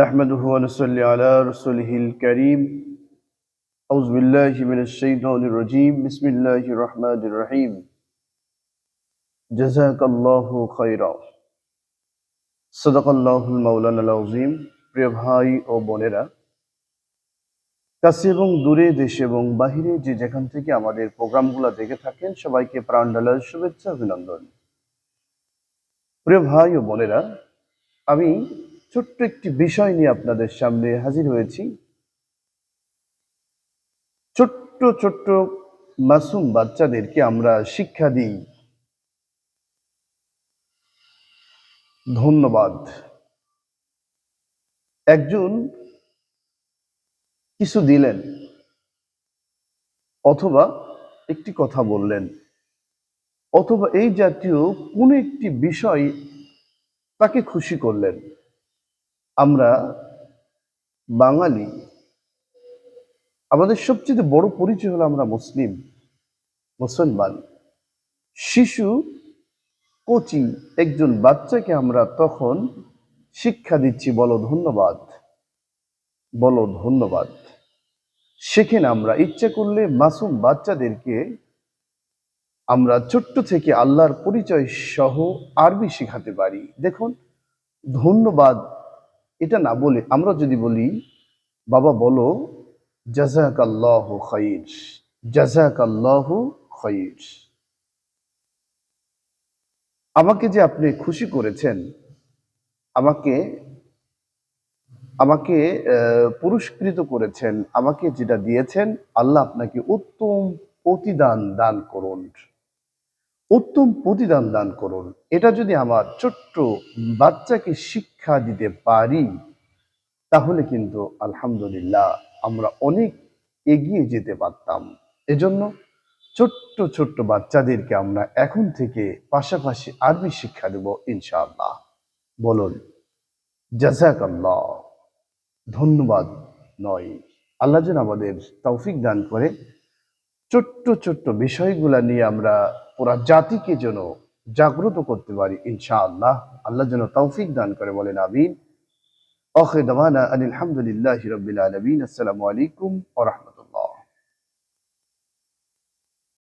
نحمده ونصلي على رسوله الكريم أعوذ بالله من الشيطان الرجيم بسم الله الرحمن الرحيم جزاك الله خيرا صدق الله المولانا العظيم প্রিয় ভাই ও বোনেরা, কাছে এবং দূরে, দেশে এবং বাহিরে যে যেখান থেকে আমাদের প্রোগ্রামগুলো দেখে থাকেন সবাইকে প্রাণ ঢালার শুভেচ্ছা অভিনন্দন। প্রিয় ভাই ও বোনেরা, আমি ছোট্ট একটি বিষয় নিয়ে আপনাদের সামনে হাজির হয়েছি। ছোট্ট ছোট্ট মাসুম বাচ্চাদেরকে আমরা শিক্ষা দিই ধন্যবাদ। একজন কিছু দিলেন অথবা একটি কথা বললেন অথবা এই জাতীয় কোনো একটি বিষয় তাকে খুশি করলেন। আমরা বাঙালি, আমাদের সবচেয়ে বড় পরিচয় হলো আমরা মুসলমান। শিশু কোচি একজন বাচ্চাকে আমরা তখন শিক্ষা দিচ্ছি, বলো ধন্যবাদ, বলো ধন্যবাদ। সেখানে আমরা ইচ্ছা করলে মাসুম বাচ্চাদেরকে আমরা ছোট্ট থেকে আল্লাহর পরিচয় সহ আরবি শেখাতে পারি। দেখুন, ধন্যবাদ এটা না বলে আমরা যদি বলি, বাবা বলো জাযাকাল্লাহু খাইর, জাযাকাল্লাহু খাইর, আমাকে যে আপনি খুশি করেছেন, আমাকে আমাকে পুরস্কৃত করেছেন, আমাকে যেটা দিয়েছেন, আল্লাহ আপনাকে উত্তম প্রতিদান দান করুন, উত্তম প্রতিদান দান করুন। এটা যদি আমার ছোট্ট বাচ্চাকে শিক্ষা দিতে পারি, তাহলে কিন্তু আলহামদুলিল্লাহ আমরা অনেক এগিয়ে যেতে পারতাম। এজন্য ছোট্ট ছোট্ট বাচ্চাদেরকে আমরা এখন থেকে পাশাপাশি আরবি শিক্ষা দেব ইনশাআল্লাহ। বলুন জাযাকাল্লাহ, ধন্যবাদ নয়। আল্লাহ যেন আমাদের তৌফিক দান করে ছোট্ট ছোট্ট বিষয়গুলা নিয়ে আমরা পুরা জাতিকে যেন জাগ্রত করতে পারি ইনশাআল্লাহ। আল্লাহ যেন তৌফিক দান করে, বলেন আমিন। আখির দাওয়ানা আনিল হামদুলিল্লাহি রাব্বিল আলামিন। আসসালামু আলাইকুম ওয়া রাহমাতুল্লাহ।